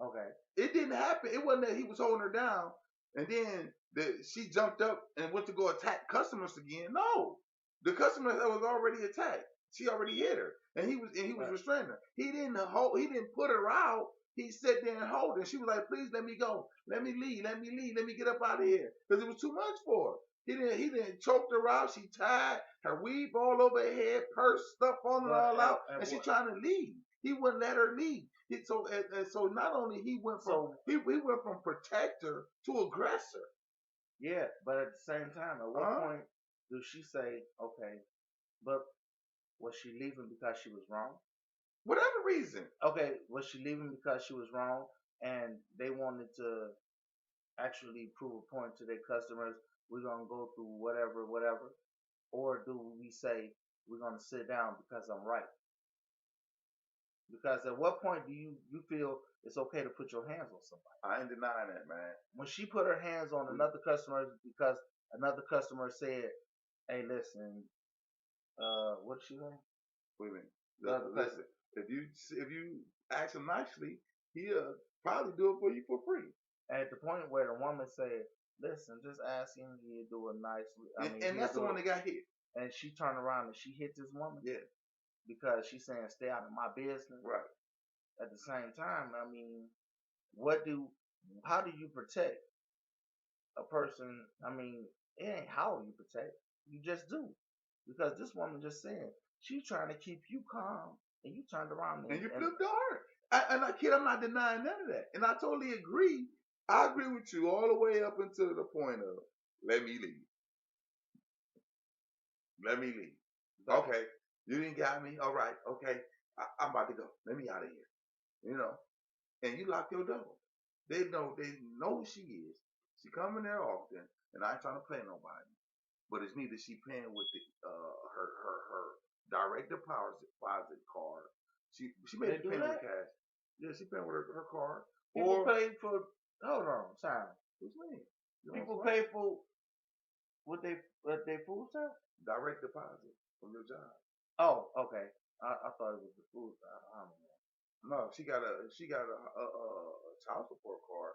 Okay. It didn't happen. It wasn't that he was holding her down and then she jumped up and went to go attack customers again. No, the customer that was already attacked. She already hit her, and he was restraining her. He didn't put her out. He sat there and hold her. She was like, "Please let me go. Let me leave. Let me leave. Let me get up out of here," because it was too much for her. He didn't choke her out. She tied her weave all over her head, purse stuff on her all out, and she trying to leave. He wouldn't let her leave. So not only he went from he went from protector to aggressor. Yeah, but at the same time, at what point do she say, okay, but was she leaving because she was wrong? Whatever reason. Okay, was she leaving because she was wrong and they wanted to actually prove a point to their customers, we're going to go through whatever, or do we say we're going to sit down because I'm right? Because at what point do you feel it's okay to put your hands on somebody? I ain't denying that, man. When she put her hands on another customer because another customer said, hey, listen, what did she say? Wait a minute. Listen, if you ask him nicely, he'll probably do it for you for free. At the point where the woman said, listen, just ask him, he'll do it nicely. And that's the one that got hit. And she turned around and she hit this woman? Yeah. Because she's saying, stay out of my business. Right. At the same time, I mean, how do you protect a person? I mean, it ain't how you protect. You just do. Because this woman just said, she's trying to keep you calm, and you turned around and you flipped to her. Kid, I'm not denying none of that. And I totally agree. I agree with you all the way up until the point of, let me leave. Let me leave. Okay, you didn't got me. All right, okay, I'm about to go. Let me out of here. You know, and you lock your door. They know who she is. She coming there often, and I ain't trying to play nobody. But it's neither she paying with the her direct deposit card. She may They be do paying with that? cash. Yeah, she paying with her card. People Or pay for. Hold on, time. what's name? People pay for what they food stamp. Direct deposit from your job. Oh, okay. I thought it was the food. I don't know. No, she got a child support card.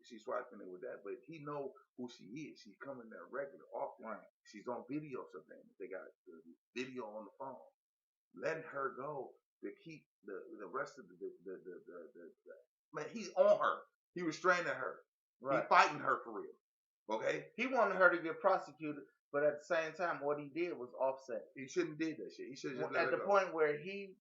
She's swiping it with that, but he know who she is. She's coming there regular, often. Right. She's on video something. They got the video on the phone. Letting her go to keep the rest of the man. He's on her. He restraining her. Right. He fighting her for real. Okay. He wanted her to get prosecuted, but at the same time, what he did was offset. He shouldn't did that shit. He should just let At her the go. point where he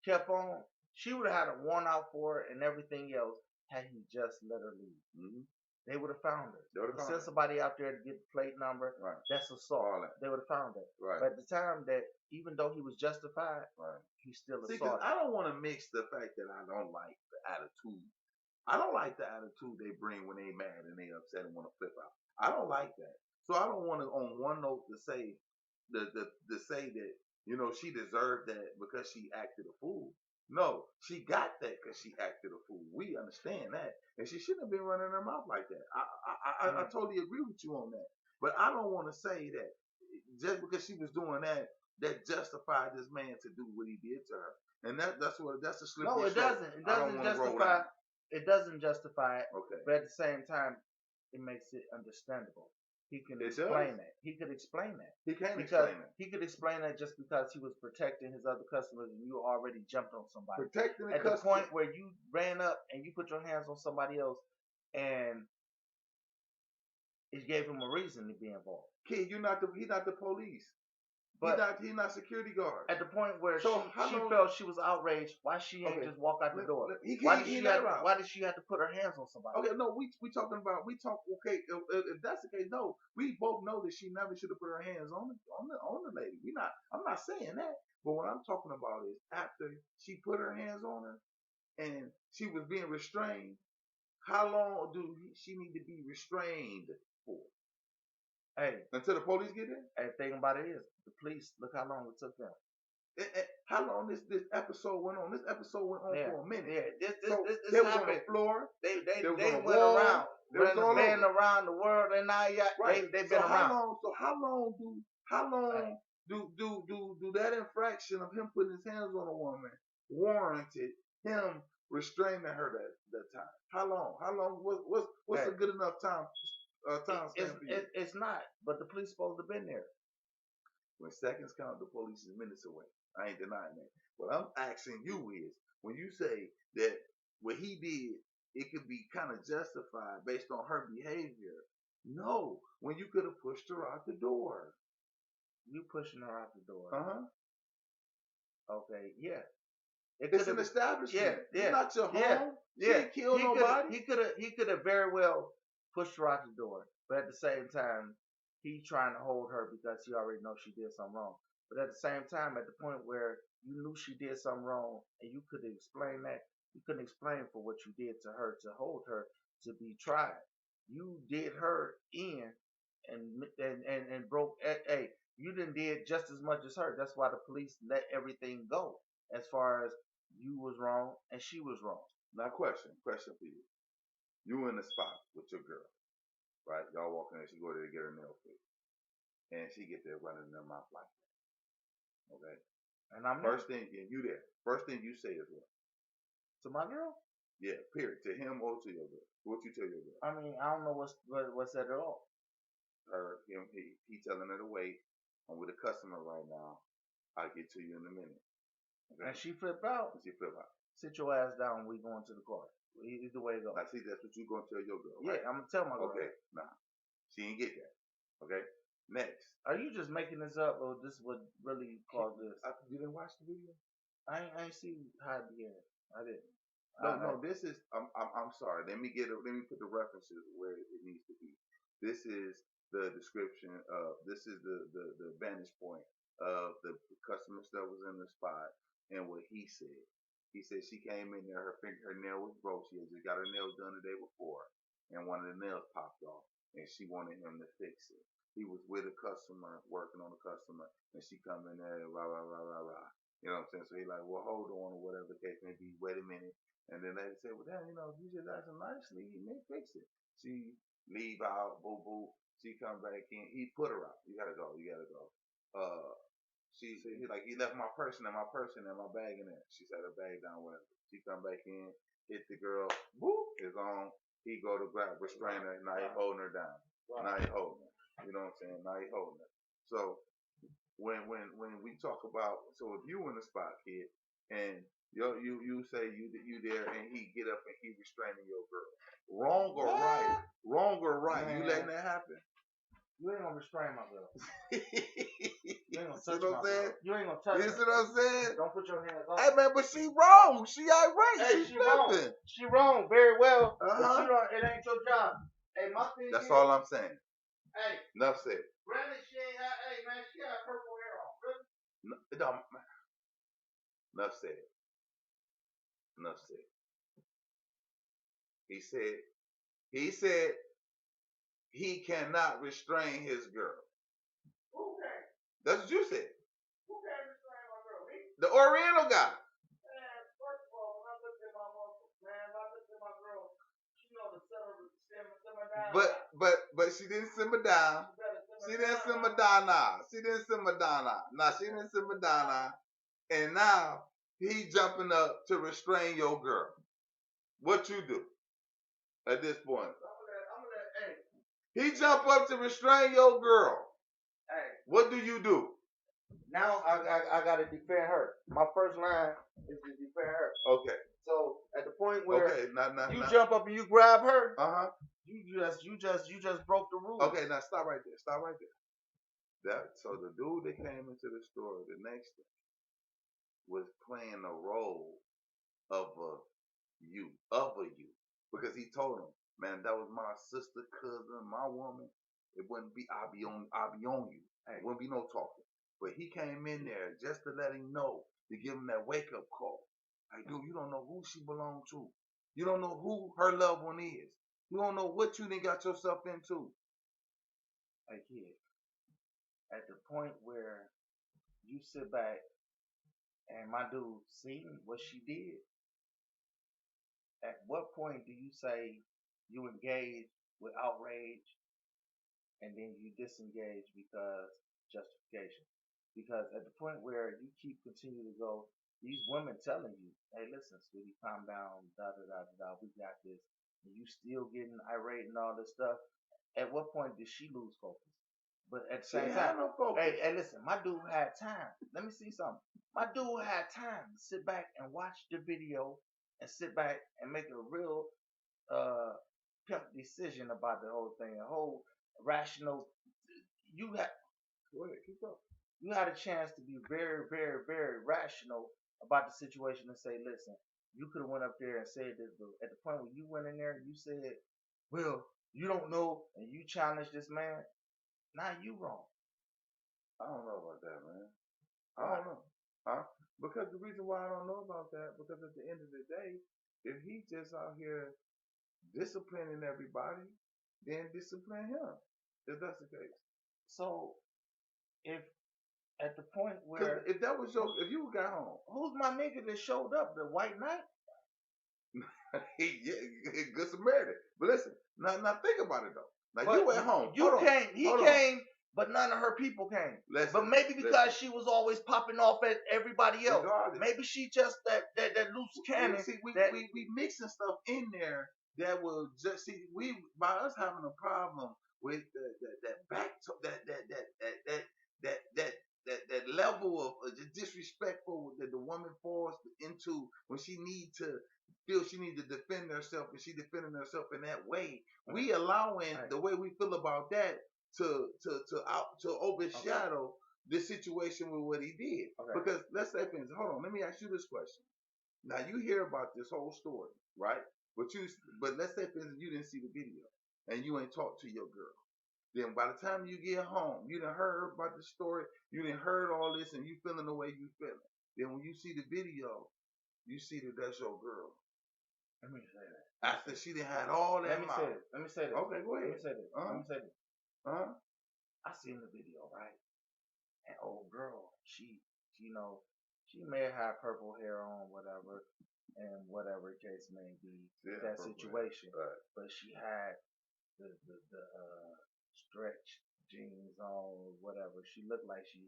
kept on, she would have had a warrant out for her and everything else had he just let her leave. Mm-hmm. They would have found her. They would have Send somebody out there to get the plate number. Right. That's assault. All that. They would have found her. Right. But at the time that, even though he was justified, right. he still See, assaulted. I don't want to mix the fact that I don't like the attitude. I don't like the attitude they bring when they mad and they upset and want to flip out. I don't like that. So I don't want to, on one note, to say to say that she deserved that because she acted a fool. No, she got that because she acted a fool. We understand that, and she shouldn't have been running her mouth like that. I totally agree with you on that. But I don't want to say that just because she was doing that, that justified this man to do what he did to her. And that's a slippery slope. No, it doesn't. It doesn't justify. It doesn't justify it. Okay. But at the same time, it makes it understandable. He can explain that. He could explain that. He can explain that. He could explain that just because he was protecting his other customers and you already jumped on somebody. Protecting at the point where you ran up and you put your hands on somebody else and it gave him a reason to be involved. Kid, he's not the police. But he's not security guard. At the point where she felt she was outraged, why she ain't just walk out the door? Why did she have to put her hands on somebody? Okay, no, we talking about okay. If that's the case, no, we both know that she never should have put her hands on the lady. I'm not saying that, but what I'm talking about is after she put her hands on her and she was being restrained. How long do she need to be restrained for? Hey, until the police get in. And the thing about it is, the police, look how long it took them. How long this episode went on? This episode went on for a minute. Yeah, they were on the floor. They went around. Been around the world, and now they've been around. How long do that infraction of him putting his hands on a woman warranted him restraining her that time? How long? What's a good enough time? It's not, but the police supposed to have been there. When seconds count, the police is minutes away. I ain't denying that. What I'm asking you is, when you say that what he did, it could be kind of justified based on her behavior. No, when you could have pushed her out the door. You pushing her out the door. Okay, yeah. It's an establishment. Yeah. It's not your home. She didn't kill nobody. He could have very well pushed her out the door, but at the same time, he trying to hold her because he already knows she did something wrong. But at the same time, at the point where you knew she did something wrong and you could explain that, you couldn't explain for what you did to her to hold her to be tried. You did her in and broke. Hey, you didn't did just as much as her. That's why the police let everything go as far as you was wrong and she was wrong. Now, question for you. You in the spot with your girl, right? Y'all walking in, she go there to get her nail fixed. And she get there running their mouth like that. Okay? And I'm First thing you say is what? To my girl? Yeah, period. To him or to your girl. What you tell your girl? I mean, I don't know what's said at all. He telling her to wait. I'm with a customer right now. I'll get to you in a minute. Okay? And she flipped out. Sit your ass down. We going to the car. Either way it goes. I see that's what you gonna tell your girl. Right? Yeah, I'm gonna tell my girl. Okay, nah, she ain't get that. Okay, next. Are you just making this up, or this would really cause this? You didn't watch the video? I ain't see how it began. I didn't. No. This is. I'm sorry. Let me put the references where it needs to be. This is the description of. This is the vantage point of the customers that was in the spot and what he said. He said she came in there, her nail was broke. She had just got her nails done the day before, and one of the nails popped off, and she wanted him to fix it. He was with a customer, working on a customer, and she come in there, rah rah rah rah rah. You know what I'm saying? So he like, well, hold on, or whatever the case may be. Wait a minute. And then they said, well, damn, if you just ask him nicely, he may fix it. She leave out, boo boo. She come back in. He put her out. You gotta go. You gotta go. He like, he left my purse and my bag in there. She set her bag down, whatever. She come back in, hit the girl, boop, is on. He go to grab, restrain her. Now he holding her down. Now he holding her. You know what I'm saying? Now he holding her. So when we talk about, so if you in the spot, kid, and you say you there, and he get up and he restraining your girl, wrong or right? Wrong or right? Man. You letting that happen? You ain't gonna restrain my girl. You ain't gonna touch my girl. You ain't gonna touch her. You see what I'm saying? Don't put your hands on her. Hey man, but she wrong. She irate. Hey, she wrong. She wrong very well. But you don't, it ain't your job. Hey, my thing That's is, all I'm saying. Hey. Enough said. Granted, she ain't had, hey man, she got purple hair on. Really? No, it don't. Enough said. Enough said. He said he cannot restrain his girl. Who can? That's what you said. Who can restrain my girl? Me? The Oriental guy. Man, first of all, when I looked at my muscles, man, if I looked at my girl, she know to simmer down. But she didn't simmer down. She didn't simmer down now. She didn't simmer down now. Now she didn't simmer down now. And now he jumping up to restrain your girl. What you do at this point? He jump up to restrain your girl. Hey. What do you do? Now I gotta defend her. My first line is to defend her. Okay. So at the point where you jump up and you grab her, you just broke the rules. Okay, now stop right there. Stop right there. So the dude that came into the store the next day was playing the role of a you, because he told him, man, that was my sister, cousin, my woman. It wouldn't be. I'll be on you. It wouldn't be no talking. But he came in there just to let him know, to give him that wake up call. Like, dude, you don't know who she belonged to. You don't know who her loved one is. You don't know what you done got yourself into. Hey kid, at the point where you sit back and my dude see what she did, at what point do you say you engage with outrage and then you disengage because justification? Because at the point where you continue to go, these women telling you, hey, listen, sweetie, calm down, we got this, and you still getting irate and all this stuff. At what point did she lose focus? But at the same time, hey, listen, my dude had time. Let me see something. My dude had time to sit back and watch the video and sit back and make a real pimp decision about the whole thing, a whole rational. You had, go ahead, keep up. You had a chance to be very, very, very rational about the situation and say, listen, you could have went up there and said this, but at the point when you went in there and you said, well, you don't know, and you challenged this man, now you wrong. I don't know about that, man. I don't know. Huh? Because the reason why I don't know about that, because at the end of the day, if he just out here disciplining everybody, then discipline him. If that's the case. So, if at the point where if you got home, who's my nigga that showed up? The white knight? Good Samaritan. But listen, now think about it though. Now you at home. He came, but none of her people came. But maybe because she was always popping off at everybody else. Regardless. Maybe she just that loose cannon. See, we mixing stuff in there that will just see. We by us having a problem with that level of disrespectful that the woman falls into when she need to defend herself, and she defending herself in that way. We allowing the way we feel about that to overshadow the situation with what he did. Because let's say, hold on, let me ask you this question. Now you hear about this whole story, right? But let's say, you didn't see the video and you ain't talked to your girl. Then by the time you get home, you done heard about the story, you done heard all this, and you feeling the way you feeling. Then when you see the video, you see that that's your girl. Let me say that. After she done had all that. Let me say this. Let me say this. Okay, go ahead. Let me say this. Let me say this. I seen the video, right? And old girl, she may have had purple hair on, whatever, and whatever the case may be, that situation. Right. But she had the stretch jeans on, whatever. She looked like she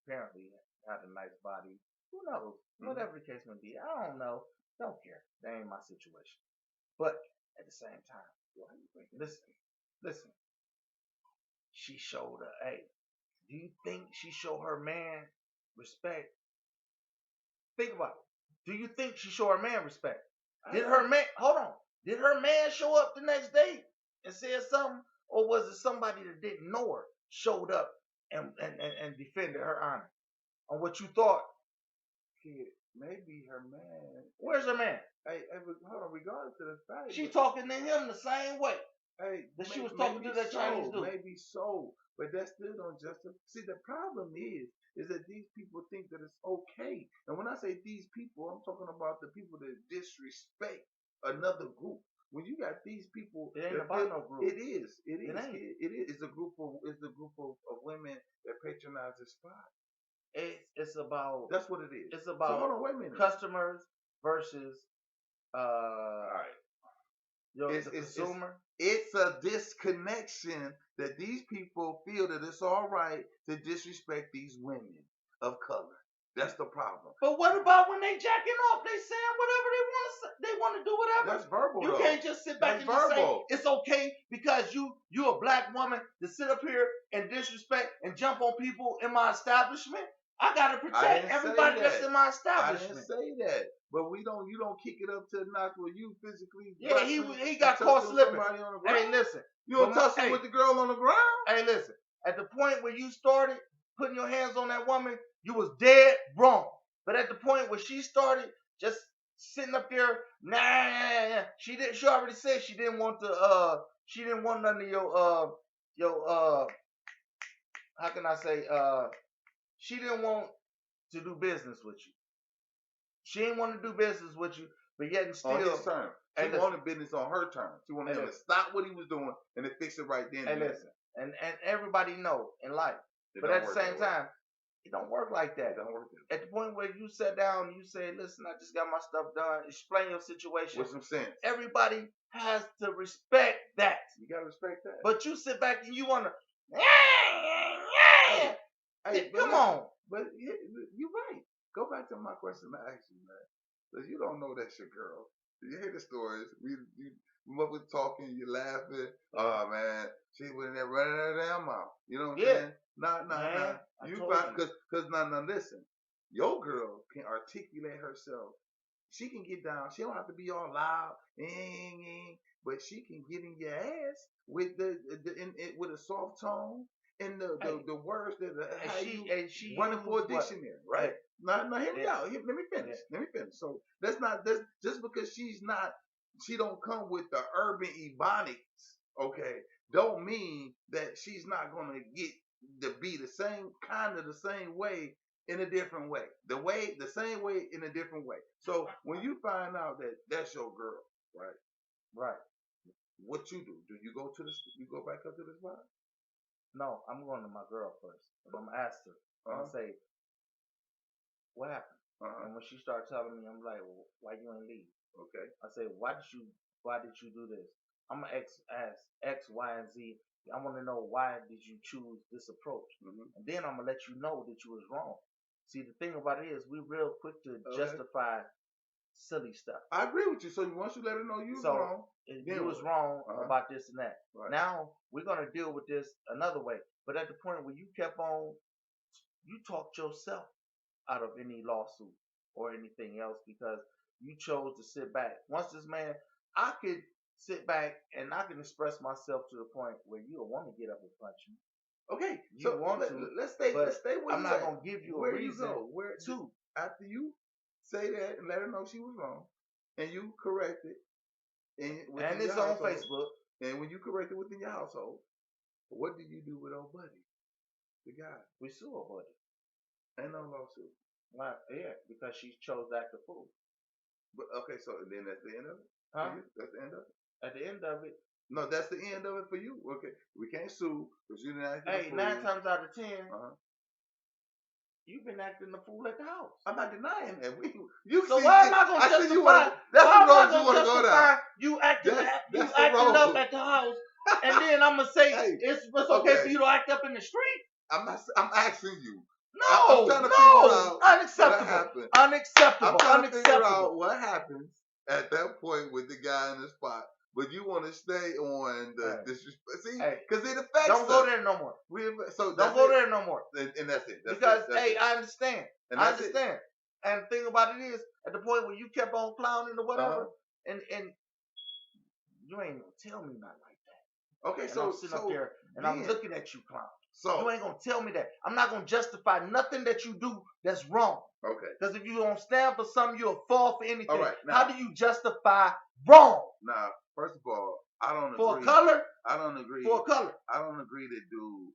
apparently had a nice body. Who knows? Whatever the case may be, I don't know. Don't care. That ain't my situation. But at the same time, listen. She showed her. Hey, do you think she showed her man respect? Think about it. Do you think she showed her man respect? Did her man? Hold on. Did her man show up the next day and said something, or was it somebody that didn't know her showed up and defended her honor on what you thought? Kid, maybe her man. Where's her man? Hey, hold on. Regardless of the fact, she talking to him the same way. Hey, that she was talking to that Chinese dude. Maybe so, but that still don't justify. See, the problem is that these people think that it's okay. And when I say these people, I'm talking about the people that disrespect another group. When you got these people, it ain't about no group. It is. It is. It's a group of women that patronize the spot. It's about. That's what it is. It's about. So hold on, wait a minute. Customers versus. All right. The consumer. It's a disconnection that these people feel that it's all right to disrespect these women of color. That's the problem. But what about when they jacking off? They saying whatever they want to say. They want to do whatever. That's verbal. You can't just sit back and just say it's okay because you a black woman to sit up here and disrespect and jump on people in my establishment. I gotta protect everybody that's in my establishment. I didn't say that. But you don't kick it up to the notch where you physically. Yeah, he got caught slipping. Hey, listen. You don't tussle with the girl on the ground? Hey, listen. At the point where you started putting your hands on that woman, you was dead wrong. But at the point where she started just sitting up there, she already said she didn't want none of your how can I say, she didn't want to do business with you. She didn't want to do business with you, but yet and still. On his terms. She wanted business on her terms. She wanted him to stop what he was doing and to fix it right then. And listen, and everybody know in life. But at the same time, it don't work like that. It don't work that way. At the point where you sat down and you say, listen, I just got my stuff done. Explain your situation. With some sense. Everybody has to respect that. You got to respect that. But you sit back and you want to. Hey, come on. But you're right. Go back to my question I asked you, man. Because you don't know that's your girl. You hear the stories. We were talking, you laughing. Oh, man. She was in there running her damn mouth. You know what I'm saying? Nah. Because now, listen. Your girl can articulate herself. She can get down. She don't have to be all loud. But she can get in your ass with with a soft tone. And the words that she running for a dictionary, right? Now hear me out. Let me finish. So that's just because she don't come with the urban ebonics, okay, don't mean that she's not gonna get to be the same way in a different way. The same way in a different way. So when you find out that that's your girl, right? What you do? Do you go back up to the spot? No, I'm going to my girl first. I'm gonna ask her. I'm gonna say, what happened? And when she started telling me, I'm like, well, why you ain't leave? Okay. I say, why did you do this? I'm gonna ask X, Y, and Z. I want to know why did you choose this approach, and then I'm gonna let you know that you was wrong. See, the thing about it is, we real quick to justify silly stuff. I agree with you. So once you let her know you was wrong, you was wrong about this and that. Right. Now we're gonna deal with this another way. But at the point where you kept on, you talked yourself out of any lawsuit or anything else because you chose to sit back. Once this man, I could sit back and I can express myself to the point where you don't want to get up and punch me. Okay, you want to. Let's stay where I'm not gonna give you a reason. Where to? After you say that and let her know she was wrong, and you correct it, and it's on Facebook. And when you correct it within your household, What did you do with old buddy, the guy? We sue her buddy. Ain't no lawsuit. Why? Yeah, because she chose to act a fool. But okay, so then that's the end of it. Huh? That's the end of it. At the end of it, No, that's the end of it for you. Okay, we can't sue because you didn't act a hey, fool. 9 times out of 10, Uh-huh. you've been acting the fool at the house. I'm not denying that. You So see, why am I going to justify? That's why the road am I you want to go down. You acting, That's you acting the up road. at the house, and then I'm gonna say Hey, it's okay okay. for you to act up in the street? I'm asking you. No, I'm trying to figure out unacceptable. what happened. Unacceptable. I'm trying to figure Unacceptable. out what happens at that point with the guy in the spot. But you want to stay on the disrespect. See, because it affects Don't us. go there no more. So don't go there no more. And that's it. Because that's it. I understand. And I understand. And the thing about it is, at the point where you kept on clowning or whatever, and you ain't gonna tell me nothing like that. Okay, and so I'm sitting up there and I'm looking at you, clown. So you ain't gonna tell me that. I'm not gonna justify nothing that you do that's wrong. Okay. Because if you don't stand for something, you'll fall for anything. All right, now, how do you justify wrong? Now, first of all, I don't agree. For a color? I don't agree. For a color? I don't agree that dude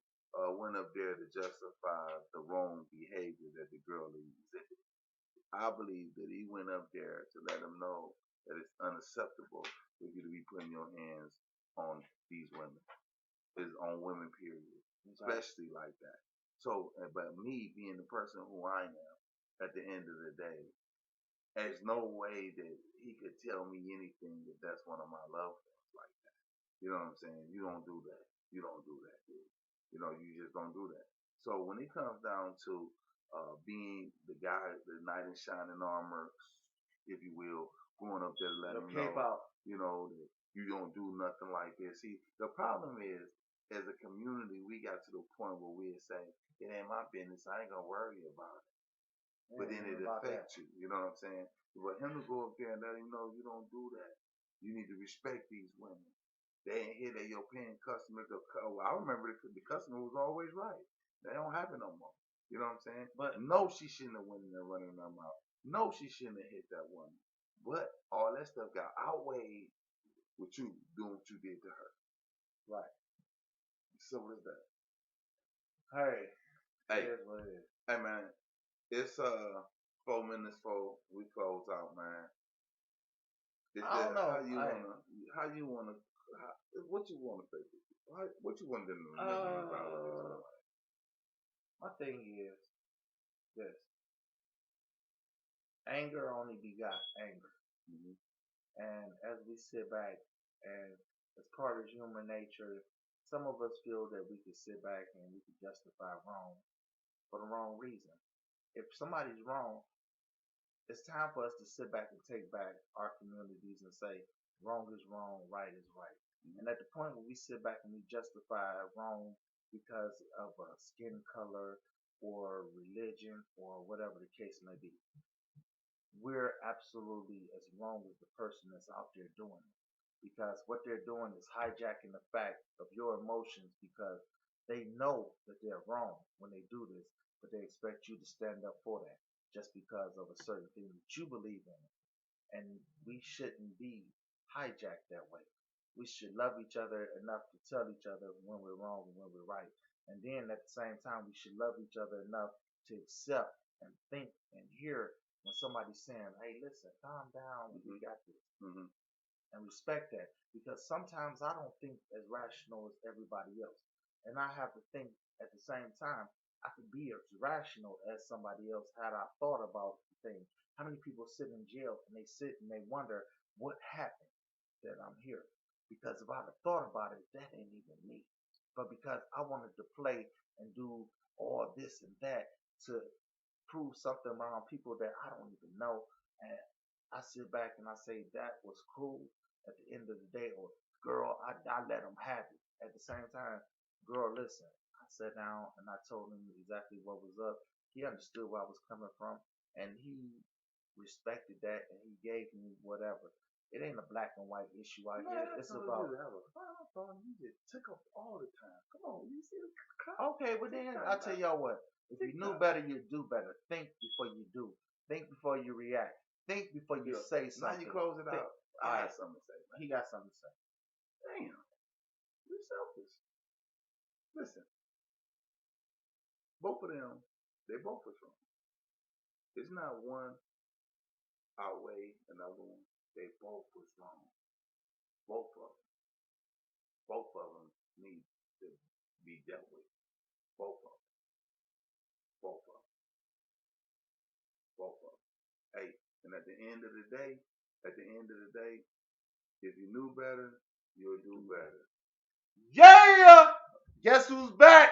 went up there to justify the wrong behavior that the girl exhibited. I believe that he went up there to let them know that it's unacceptable for you to be putting your hands on these women. It's on women, period. Especially like that. So, but me being the person who I am, at the end of the day, there's no way that he could tell me anything if that's one of my loved ones like that. You know what I'm saying? You don't do that. You don't do that, dude. You know, you just don't do that. So when it comes down to being the guy, the knight in shining armor, if you will, going up there to let him know, you know, that you don't do nothing like this. See, the problem is, as a community, we got to the point where we say, it ain't my business. I ain't gonna worry about it. But then it affects you. You know what I'm saying? But him to go up there and let him know you don't do that. You need to respect these women. They ain't here. They your paying customer. I remember the customer was always right. They don't have it no more. You know what I'm saying? But no, she shouldn't have went in there running her mouth. No, she shouldn't have hit that woman. But all that stuff got outweighed with you doing what you did to her. Right. So what is that? Hey. Hey. It is what it is. Hey man. It's 4 minutes before we close out, man. I don't know. How you wanna what you wanna say? What you want to do about it? My thing is this. Anger only begot anger. Mm-hmm. And as we sit back and as part of human nature, some of us feel that we could sit back and we could justify wrong for the wrong reason. If somebody's wrong, it's time for us to sit back and take back our communities and say wrong is wrong, right is right. Mm-hmm. And at the point when we sit back and we justify wrong because of a skin color or religion or whatever the case may be, we're absolutely as wrong as the person that's out there doing it. Because what they're doing is hijacking the fact of your emotions because they know that they're wrong when they do this, but they expect you to stand up for that just because of a certain thing that you believe in. And we shouldn't be hijacked that way. We should love each other enough to tell each other when we're wrong and when we're right. And then at the same time, we should love each other enough to accept and think and hear when somebody's saying, hey, listen, calm down, we got this. Mm-hmm. And respect that. Because sometimes I don't think as rational as everybody else. And I have to think at the same time, I could be as rational as somebody else had I thought about the thing. How many people sit in jail and they sit and they wonder what happened that I'm here? Because if I'd have thought about it, that ain't even me. But because I wanted to play and do all this and that to prove something around people that I don't even know, and I sit back and I say that was cool at the end of the day, or girl, I let them have it. At the same time, girl, listen, I sat down and I told him exactly what was up. He understood where I was coming from, and he respected that, and he gave me whatever. It ain't a black and white issue out here. It's about. You just took up all the time. Come on, you see. Okay, well then I tell y'all what. If you knew better, you'd do better. Think before you do. Think before you react. Think before you say something. Now you close it out. I have something to say. He got something to say. Damn, you're selfish. Listen, both of them, they both was wrong. It's not one outweigh another one. They both was wrong. Both of them. Both of them need to be dealt with. Both of them. Both of them. Both of them. Hey, and at the end of the day, if you knew better, you'll do better. Yeah! Guess who's back?